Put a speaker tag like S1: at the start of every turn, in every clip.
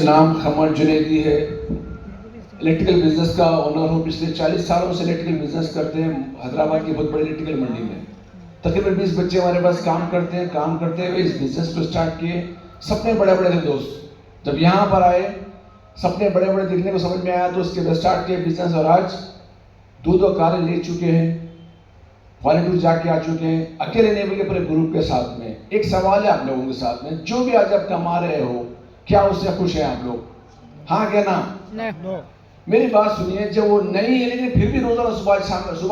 S1: नाम खमर जुनेदी है। Electrical business का ओनर हूँ। पिछले 40 सालों से इलेक्ट्रिकल बिजनेस करते हैं हैदराबाद की बहुत बड़ी इलेक्ट्रिकल मंडी में। तकरीबन 20 बच्चे हमारे पास काम करते हैं। काम करते हुए इस बिजनेस को स्टार्ट किए। सपने बड़े बड़े थे दोस्त। जब यहाँ पर आए सपने बड़े बड़े दिखने को समझ में आया तो उसके बाद स्टार्ट किया बिजनेस और आज 2 कारें ले चुके हैं, फॉरेन टूर जाके आ चुके हैं, अकेले नहीं बल्कि पूरे ग्रुप के साथ में। एक सवाल है आप लोगों के साथ में, जो भी आज आप कमा रहे हो क्या उससे खुश हैं आप लोग? हाँ क्या ना? मेरी बात सुनिए, जब वो नहीं है लेकिन फिर भी रोजाना सुबह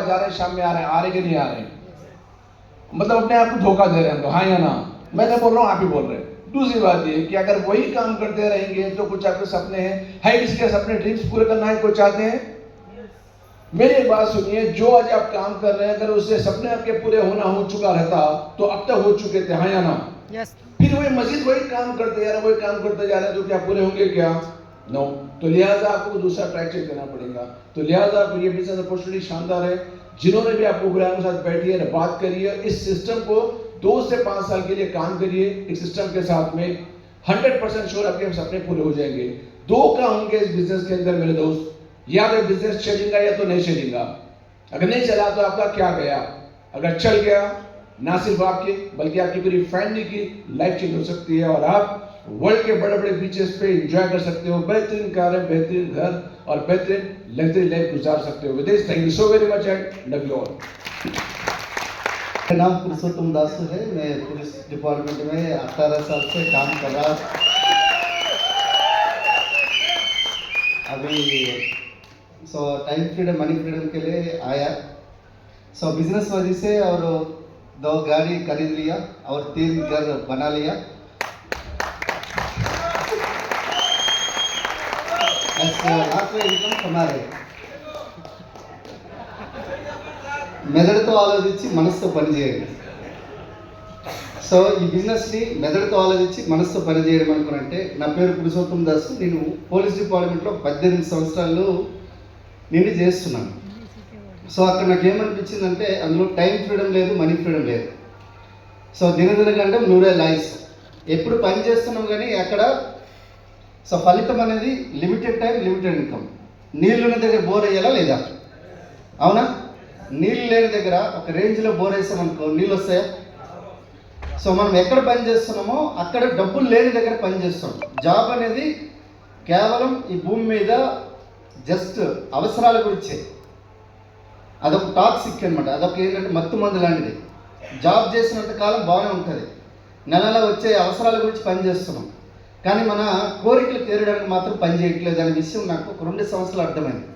S1: जा रहे हैं, शाम में आ रहे कि नहीं आ रहे? मतलब अपने आप को धोखा दे रहे हैं हम लोग। हाँ या ना? मैं नहीं बोल रहा हूँ, आप ही बोल रहे हैं। दूसरी बात ये कि अगर वही काम करते रहेंगे तो कुछ आपके सपने हैं किसी के सपने ड्रीम्स पूरे करना है, कोई चाहते हैं? मेरी एक बात सुनिए, जो आज आप काम कर रहे हैं अगर उससे सपने आपके पूरे होना हो चुका रहता तो अब तक हो चुके थे। हाँ या ना? फिर वही मजीद वही काम करते जा रहे हैं तो क्या पूरे होंगे क्या? नो। तो लिहाजा आपको दूसरा ट्रैक चेक करना पड़ेगा। तो लिहाजा आपको ये बिजनेस अपॉर्चुनिटी शानदार है। जिन्होंने भी आप प्रोग्राम के साथ बैठिए, बात करिए, इस सिस्टम को 2 से 5 साल के लिए काम करिए। इस सिस्टम के साथ में 100% श्योर आपके सपने पूरे हो जाएंगे। 2 काम होंगे इस बिजनेस के अंदर मेरे दोस्त, या तो बिजनेस चलेगा या तो नहीं चलेगा। अगर नहीं चला तो आपका क्या गया, अगर चल गया ना सिर्फ आपकी बल्कि आपकी पूरी फैमिली की लाइफ चेंज हो सकती है और आप वर्ल्ड के बड़े बड़े बीचेस पे एंजॉय कर सकते हो, बेहतरीन कारें, बेहतरीन घर और बेहतरीन लग्जरी लाइफ गुजार सकते हो। विदेश, thank you so very much and love you all.
S2: मेरा नाम पुरुषोत्तम दास है। मैं पुलिस डिपार्टमेंट में 18 साल से काम कर रहा। अभी टाइम फ्रीडम, मनी फ्रीडम के लिए आया। बिजनेस वजह से और 2 गाड़ी खरीद लिया और 3 घर बना लिया। लाख इनकम कमा रहे। మెదడుతో ఆలోచించి మనసుతో పని చేయండి. ఈ బిజినెస్ని మెదడుతో ఆలోచించి మనసుతో పని చేయడం అనుకున్నంటే, నా పేరు పురుషోత్తం దాస్. నేను పోలీస్ డిపార్ట్మెంట్లో 18 సంవత్సరాలు నిండి చేస్తున్నాను. అక్కడ నాకు ఏమనిపించిందంటే అందులో టైం ఫ్రీడమ్ లేదు, మనీ ఫ్రీడమ్ లేదు. దినదినగంటే 100 లైఫ్స్ ఎప్పుడు పని చేస్తున్నాం కానీ అక్కడ ఫలితం అనేది లిమిటెడ్ టైం, లిమిటెడ్ ఇన్కమ్. నీళ్ళున్న దగ్గర బోర్ అయ్యేలా లేదా? అవునా? నీళ్ళు లేని దగ్గర ఒక రేంజ్లో బోర్ వేసామనుకో నీళ్ళు వస్తాయా? మనం ఎక్కడ పని చేస్తున్నామో అక్కడ డబ్బులు లేని దగ్గర పని చేస్తాం. జాబ్ అనేది కేవలం ఈ భూమి మీద జస్ట్ అవసరాల గురించే. అదొక టాక్సిక్ అనమాట. అదొక ఏంటంటే మత్తు మందు లాంటిది. జాబ్ చేసినంత కాలం బాగానే ఉంటుంది, నెలలో వచ్చే అవసరాల గురించి పని చేస్తున్నాం, కానీ మన కోరికలు తీరడానికి మాత్రం పని చేయట్లేదు అనే విషయం నాకు ఒక 2 సంవత్సరాలు అర్థమైంది.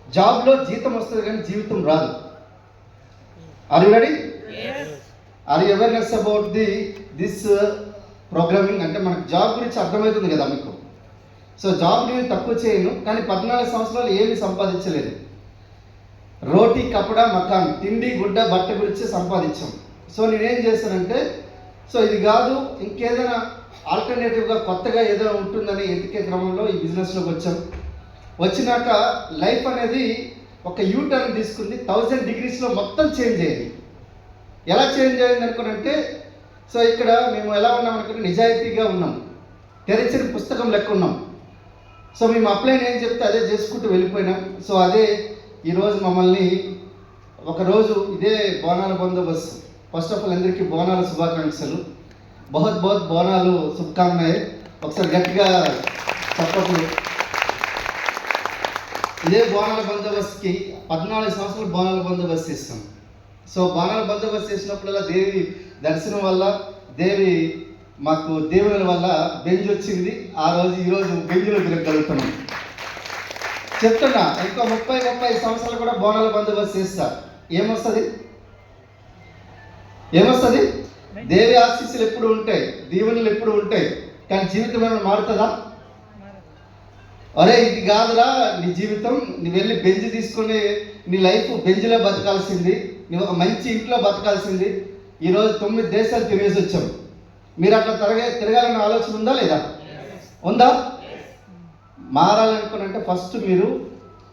S2: జాబ్లో జీతం వస్తుంది కానీ జీవితం రాదు. Are you ready? Are you awareness about this programming? అంటే మనకు జాబ్ గురించి అర్థమవుతుంది కదా మీకు. జాబ్ నేను తక్కువ చేయను, కానీ 14 సంవత్సరాలు ఏమీ సంపాదించలేదు. రోటీ, కపడా, మకాన్, తిండి, గుడ్డ, బట్ట గురించి సంపాదించాం. నేనేం చేశానంటే ఇది కాదు ఇంకేదైనా ఆల్టర్నేటివ్గా కొత్తగా ఏదైనా ఉంటుందని ఎతికే క్రమంలో ఈ బిజినెస్లోకి వచ్చాం. వచ్చినాక లైఫ్ అనేది ఒక యూటర్న్ తీసుకుంది. 1000 డిగ్రీస్లో మొత్తం చేంజ్ అయ్యింది. ఎలా చేంజ్ అయ్యింది అనుకున్నంటే ఇక్కడ మేము ఎలా ఉన్నాం అనుకుంటే నిజాయితీగా ఉన్నాం, తెరిచిన పుస్తకం లెక్క ఉన్నాం. మేము అప్లైన్ ఏం చెప్తే అదే చేసుకుంటూ వెళ్ళిపోయినాం. అదే ఈరోజు మమ్మల్ని ఒకరోజు ఇదే బోనాల బందోబస్తు. ఫస్ట్ ఆఫ్ ఆల్ అందరికీ బోనాల శుభాకాంక్షలు. బహుత్ బోనాలు శుభకామనాయ్. ఒకసారి గట్టిగా చప్పట్లు. ఇదే బోనాల బందోబస్తుకి 14 సంవత్సరాలు బోనాల బందోబస్తు చేస్తాం. బోనాల బందోబస్తు చేసినప్పుడల్లా దేవి దర్శనం వల్ల, దేవి మాకు దేవుల వల్ల బెంజ్ వచ్చింది. ఆ రోజు ఈరోజు బెంజ్లో తిరగలుగుతున్నాం. చెప్తున్నా ఇంకో 30 సంవత్సరాలు కూడా బోనాల బందోబస్తు చేస్తా. ఏమొస్తుంది? దేవి ఆశీస్సులు ఎప్పుడు ఉంటాయి, దీవెనలు ఎప్పుడు ఉంటాయి, కానీ జీవితం ఏమైనా మారుతుందా? అరే ఇది కాదురా నీ జీవితం, నువ్వు వెళ్ళి బెంజ్ తీసుకొని నీ లైఫ్ బెంజ్లో బతకాల్సింది, నువ్వు ఒక మంచి ఇంట్లో బతకాల్సింది. ఈరోజు 9 దేశాలు తిరిగేసి వచ్చాం. మీరు అట్లా తిరగాలన్న ఆలోచన ఉందా లేదా? ఉందా? మారాలనుకున్నంటే ఫస్ట్ మీరు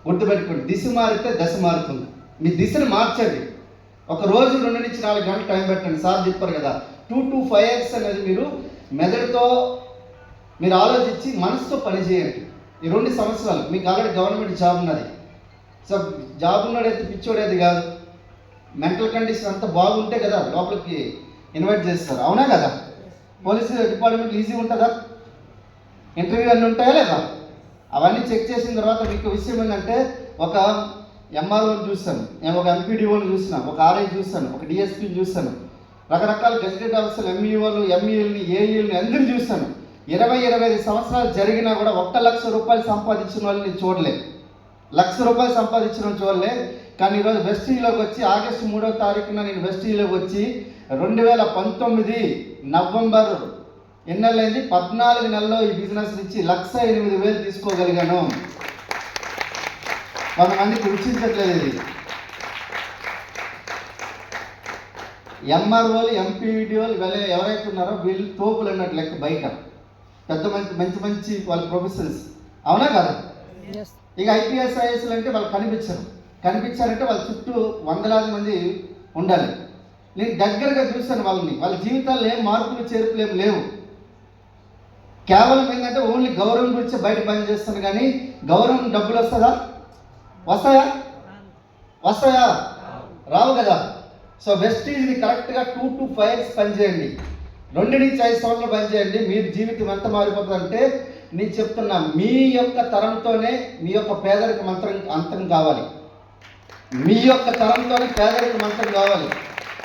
S2: గుర్తుపెట్టుకోండి, దిశ మారితే దశ మారుతుంది. మీ దిశను మార్చండి. ఒక రోజు 2 నుంచి 4 గంటలు టైం పెట్టండి. సార్ చెప్పారు కదా 2 to 5 years అనేది మీరు మెదడుతో మీరు ఆలోచించి మనసుతో పని చేయండి. ఈ 2 సంవత్సరాలు మీకు ఆల్రెడీ గవర్నమెంట్ జాబ్ ఉన్నది. సో జాబ్ ఉన్నాడైతే పిచ్చోడేది కాదు. మెంటల్ కండిషన్ అంతా బాగుంటే కదా లోపలికి ఇన్వైట్ చేస్తారు, అవునా కదా? పోలీసు డిపార్ట్మెంట్ ఈజీ ఉంటుందా? ఇంటర్వ్యూ అన్నీ ఉంటాయా లేదా? అవన్నీ చెక్ చేసిన తర్వాత మీకు విషయం ఏంటంటే, ఒక ఎంఆర్ఓని చూస్తాను, నేను ఒక ఎంపీడీఓని చూస్తాను, ఒక ఆర్ఐ చూస్తాను, ఒక డిఎస్పీని చూస్తాను, రకరకాల గెజిటెడ్ ఆఫీసర్లు, ఎంఈఓలు, ఎంఈఎల్ని, ఏఈఎల్ని అందరిని చూస్తాను. 20-25 సంవత్సరాలు జరిగినా కూడా 1 లక్ష రూపాయలు సంపాదించిన వాళ్ళని చూడలే. 1 లక్ష రూపాయలు సంపాదించిన చూడలే. కానీ ఈరోజు వెస్టీలోకి వచ్చి ఆగస్టు 3వ తారీఖున నేను వెస్టీలోకి వచ్చి 2019 నవంబర్ ఎన్నెలైంది, 14 నెలల్లో ఈ బిజినెస్ నుంచి 1,08,000 తీసుకోగలిగాను. కొంతమందికి రుచించట్లేదు ఇది. ఎంఆర్ఓలు, ఎంపీడీఓలు ఎవరైతే ఉన్నారో వీళ్ళు తోపులు అన్నట్టు లెక్క బయట పెద్ద మంచి వాళ్ళ ప్రొఫెషన్స్, అవునా కదా? ఇక ఐపీఎస్ ఐఏఎస్లు అంటే వాళ్ళు కనిపించారంటే వాళ్ళ చుట్టూ వందలాది మంది ఉండాలి. నేను దగ్గరగా చూస్తాను వాళ్ళ జీవితాల్లో ఏం మార్పులు చేర్పులు ఏం లేవు. కేవలం ఏంటంటే ఓన్లీ గౌరవం గురించి బయట పని చేస్తాను, కానీ గౌరవం డబ్బులు వస్తాయా? రావు కదా. సో వెస్టీజ్ని కరెక్ట్గా 2 to 5 years పనిచేయండి, 2 నుంచి 5 సంవత్సరాలు పనిచేయండి. మీరు జీవితం ఎంత మారిపోతుందంటే, నేను చెప్తున్నా, మీ యొక్క తరంతోనే మీ యొక్క పేదరిక అంతం కావాలి. మీ యొక్క తరంతోనే పేదరిక అంతం కావాలి.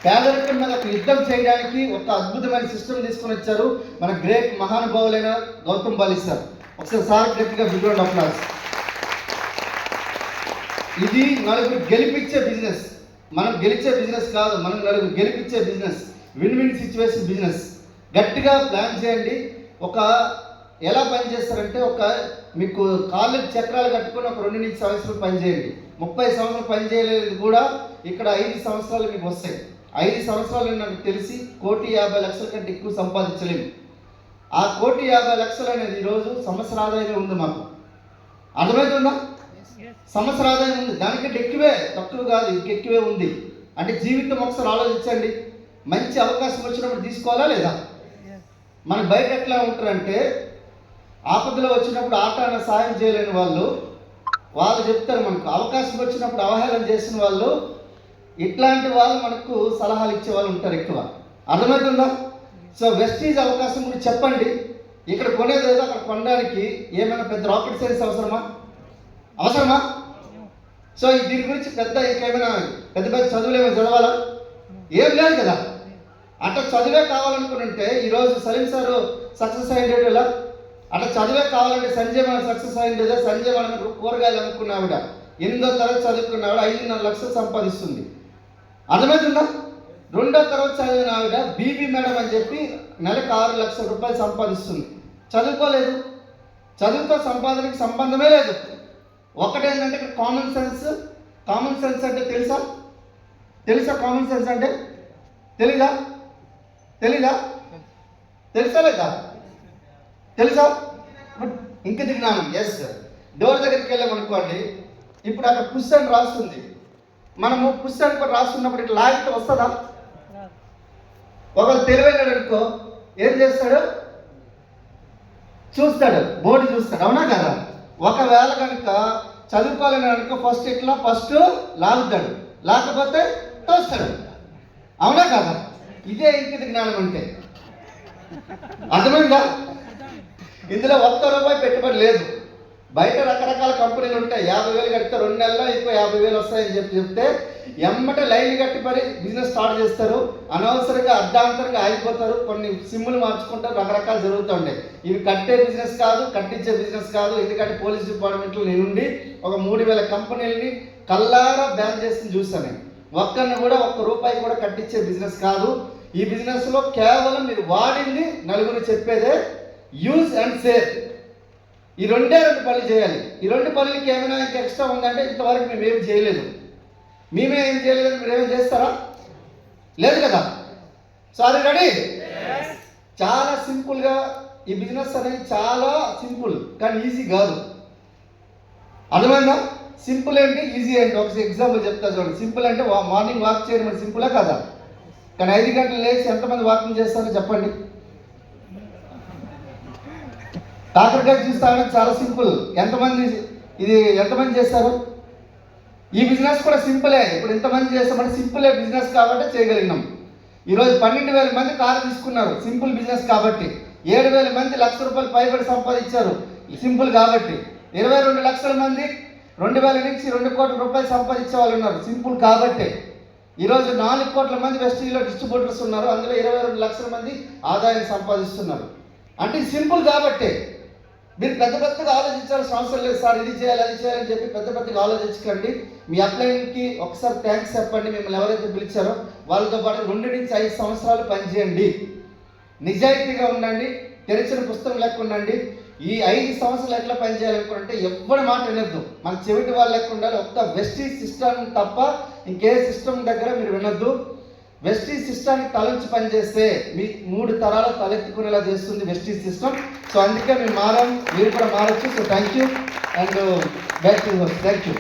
S2: పేదరికం మీద ఒక యుద్ధం చేయడానికి ఒక అద్భుతమైన సిస్టమ్ తీసుకొని వచ్చారు మన గ్రేట్ మహానుభావులైన గౌతమ్ బాలి సార్. ఒకసారి గట్టిగా బిగ్ అప్లాస్. ఇది నలుగురు గెలిపించే బిజినెస్. మనం గెలిచే బిజినెస్ కాదు, మనం నలుగురు గెలిపించే business, win win situation business. గట్టిగా ప్లాన్ చేయండి. ఎలా పని చేస్తారంటే, మీకు కాళ్ళకి చక్రాలు కట్టుకొని ఒక 2 నుంచి 5 సంవత్సరాలు పని చేయండి. 30 సంవత్సరాలు పని చేయలేదు కూడా ఇక్కడ 5 సంవత్సరాలు మీకు వస్తాయి. 5 సంవత్సరాలు నాకు తెలిసి 1,50,00,000 కంటే ఎక్కువ సంపాదించలేము. ఆ 1,50,00,000 అనేది ఈరోజు సంవత్సర ఆదాయమే ఉంది మాకు. అర్థమవుతుందా? సంవత్సర ఆదాయం ఉంది, దానికంటే ఎక్కువే, తక్కువ కాదు, ఇంకెక్కువే ఉంది. అంటే జీవితం ఒకసారి ఆలోచించండి. మంచి అవకాశం వచ్చినప్పుడు తీసుకోవాలా లేదా? మన బయట ఎట్లా ఉంటారంటే, ఆపదలో వచ్చినప్పుడు ఆటాన సాయం చేయలేని వాళ్ళు చెప్తారు, మనకు అవకాశం వచ్చినప్పుడు అవహేళన చేసిన వాళ్ళు, ఇట్లాంటి వాళ్ళు మనకు సలహాలు ఇచ్చే వాళ్ళు ఉంటారు ఎక్కువ. అర్థమవుతుందా? సో వెస్టీజ్ అవకాశం గురించి చెప్పండి. ఇక్కడ కొనేది ఏదో అక్కడ కొనడానికి ఏమైనా పెద్ద రాకెట్ సైన్స్ అవసరమా? సో దీని గురించి ఇంకేమైనా పెద్ద చదువులు ఏమైనా చదవాలా? ఏం లేదు కదా. అట్లా చదివే కావాలనుకుంటే ఈరోజు సలీం సార్ సక్సెస్ అయ్యేది ఎలా? అట్లా చదివే కావాలంటే సంజయ్ మన సక్సెస్ అయ్యింది. సంజయ్ మన కూరగాయలు అమ్ముకున్న ఆవిడ 8వ తరగతి చదువుకున్న ఆవిడ 5.5 లక్షలు సంపాదిస్తుంది. అర్థమవుతుందా? 2వ తరగతి చదివిన ఆవిడ బీబీ మేడం అని చెప్పి నెలకు 6 లక్షల రూపాయలు సంపాదిస్తుంది. చదువుకోలేదు. చదువుతో సంపాదనకి సంబంధమే లేదు. ఒకటేంటంటే ఇక్కడ కామన్ సెన్స్ అంటే తెలుసా? కామన్ సెన్స్ అంటే తెలీదా? తెలుసా లేదా? తెలుసా? ఇంక జ్ఞానం. ఎస్. డోర్ దగ్గరికి వెళ్ళామనుకోండి, ఇప్పుడు అక్కడ పుష్ అని రాస్తుంది. మనము పుష్ అని కూడా రాస్తున్నప్పుడు ఇట్లా లాగితే వస్తుందా? ఒకవేళ తెలివైనడు అనుకో ఏం చేస్తాడు? చూస్తాడు, బోర్డు చూస్తాడు, అవునా కదా? ఒకవేళ కనుక చదువుకోవాలని అనుకో ఫస్ట్ లాగుతాడు, లేకపోతే తోస్తాడు, అవునా కదా? ఇదే ఇంకిత జ్ఞానం అంటే. అర్థమైందా? ఇందులో 1 రూపాయి పెట్టుబడి లేదు. బయట రకరకాల కంపెనీలు ఉంటాయి, 50,000 కడితే 2 నెలల్లో ఇంకో 50,000 వస్తాయని చెప్తే ఎమ్మట లైన్ కట్టి మరి బిజినెస్ స్టార్ట్ చేస్తారు. అనవసరంగా అర్ధాంతరంగా ఆగిపోతారు. కొన్ని సిమ్ములు మార్చుకుంటారు, రకరకాలు జరుగుతూ ఉంటాయి. ఇవి కట్టే బిజినెస్ కాదు, కట్టించే బిజినెస్ కాదు. ఎందుకంటే పోలీస్ డిపార్ట్మెంట్లో నేనుండి ఒక 3,000 కంపెనీలని కల్లారా బ్యాన్ చేసి చూస్తాను. ఒక్కరిని కూడా 1 రూపాయి కూడా కట్టించే బిజినెస్ కాదు. ఈ బిజినెస్లో కేవలం మీరు వాడింది నలుగురు చెప్పేదే యూజ్ అండ్ సేవ్. ఈ 2 పనులు చేయాలి. ఈ 2 పనులకి ఏమైనా ఇంకా ఎక్స్ట్రా ఉందంటే ఇంతవరకు మేమేం చేయలేదు. మేమేం చేయలేదని మీరు ఏమైనా చేస్తారా? లేదు కదా. Sorry, ready? చాలా సింపుల్గా ఈ బిజినెస్ అనేది చాలా సింపుల్, కానీ ఈజీ కాదు. అర్థమైందా? సింపుల్ ఏంటి, ఈజీ ఏంటి? ఒక ఎగ్జాంపుల్ చెప్తా చూడండి. సింపుల్ అంటే మార్నింగ్ వాక్ చేయడం మరి సింపులా కదా? కానీ 5 గంటలు లేచి ఎంతమంది వాకింగ్ చేస్తారో చెప్పండి. కాకరకాయ జ్యూస్ తాగడం చాలా సింపుల్. ఎంతమంది చేస్తారు? ఈ బిజినెస్ కూడా సింపులే. ఇప్పుడు ఇంతమంది చేస్తామంటే సింపులే బిజినెస్ కాబట్టి చేయగలిగినాం. ఈరోజు 12,000 మంది కారు తీసుకున్నారు సింపుల్ బిజినెస్ కాబట్టి. 7,000 మంది ₹1,00,000 పైబడి సంపాదించారు సింపుల్ కాబట్టి. 22 లక్షల మంది 2,000 నుంచి 2 కోట్ల రూపాయలు సంపాదించే వాళ్ళు ఉన్నారు సింపుల్ కాబట్టి. ఈరోజు 4 కోట్ల మంది వెస్టీలో డిస్ట్రిబ్యూటర్స్ ఉన్నారు, అందులో 22 లక్షల మంది ఆదాయం సంపాదిస్తున్నారు. అంటే ఇది సింపుల్ కాబట్టి. మీరు పెద్దగా ఆలోచించాల్సిన అవసరం లేదు. సార్ ఇది చేయాలి అది చేయాలని చెప్పి పెద్దగా ఆలోచించకండి. మీ అప్లైన్కి ఒకసారి థ్యాంక్స్ చెప్పండి. మిమ్మల్ని ఎవరైతే పిలిచారో వాళ్ళతో పాటు 2 నుంచి 5 సంవత్సరాలు పనిచేయండి. నిజాయితీగా ఉండండి, తెరిచిన పుస్తకం లెక్క ఉండండి. ఈ 5 సంవత్సరాలు ఎట్లా పనిచేయాలనుకుంటే ఎవ్వరి మాట వినొద్దు. మన చెవిటి వాళ్ళు లెక్క ఉండాలి. ఒక్క వెస్టీజ్ సిస్టమ్ తప్ప ఇంకే సిస్టమ్ దగ్గర మీరు వినొద్దు. వెస్టీజ్ సిస్టాన్ని తలంచి పనిచేస్తే మీ 3 తరాలు తలెత్తుకునేలా చేస్తుంది వెస్టీజ్ సిస్టమ్. సో అందుకే మేము మారాం, మీరు కూడా మారచ్చు. So thank you and back to thank you.